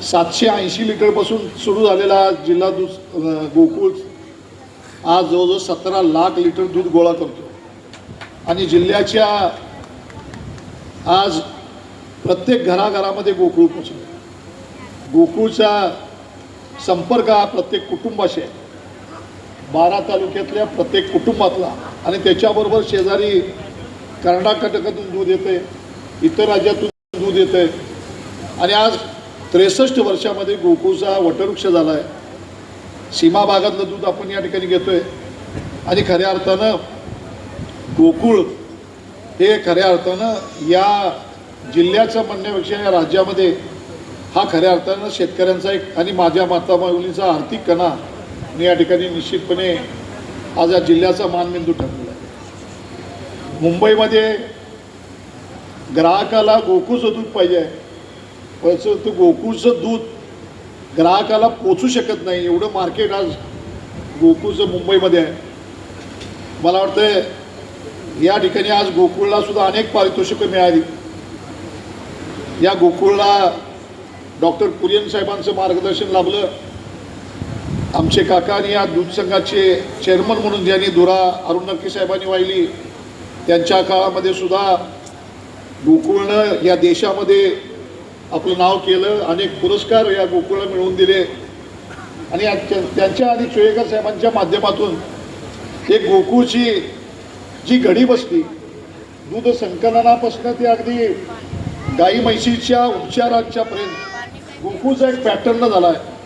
780 लिटरपासून सुरू झालेला जिल्हा दूध गोकुळ आज जवळजवळ 17 लाख लिटर दूध गोळा करतो आणि जिल्ह्याच्या आज प्रत्येक घराघरामध्ये गोकुळ पोचतो. गोकुळचा संपर्क हा प्रत्येक कुटुंबाशी आहे, 12 तालुक्यातल्या प्रत्येक कुटुंबातला. आणि त्याच्याबरोबर शेजारी कर्नाटकातून दूध येते, इतर राज्यातून दूध येते. आणि आज 63 वर्षामध्ये गोकुळचा वटवृक्ष झाला आहे. सीमा भागातलं दूध आपण या ठिकाणी घेतोय आणि खऱ्या अर्थानं गोकुळ हे खऱ्या अर्थानं या जिल्ह्याचं म्हणण्यापेक्षा या राज्यामध्ये हा खऱ्या अर्थानं शेतकऱ्यांचा एक आणि माझ्या मातामाऊलीचा आर्थिक कणा मी या ठिकाणी निश्चितपणे आज या जिल्ह्याचा मानबिंदू ठरलेला आहे. मुंबईमध्ये ग्राहकाला गोकुळचं दूध पाहिजे आहे, पण गोकुळचं दूध ग्राहकाला पोचू शकत नाही, एवढं मार्केट आज गोकुळचं मुंबईमध्ये आहे. मला वाटतं या ठिकाणी आज गोकुळला सुद्धा अनेक पारितोषिकं मिळाली. या गोकुळला डॉक्टर कुरियन साहेबांचं मार्गदर्शन लाभलं. आमचे काकांनी या दूध संघाचे चेअरमन म्हणून ज्यांनी धुरा अरुण नरके साहेबांनी वाहिली, त्यांच्या काळामध्ये सुद्धा गोकुळनं या देशामध्ये आपलं नाव केलं. अनेक पुरस्कार या गोकुळला मिळवून दिले आणि त्यांच्या आणि चोयेकर साहेबांच्या माध्यमातून एक गोकुळची जी घडी बसली, दूध संकलनापासून ते अगदी गाई म्हैशीच्या उपचारांच्यापर्यंत गोकुळचा एक पॅटर्न झाला आहे.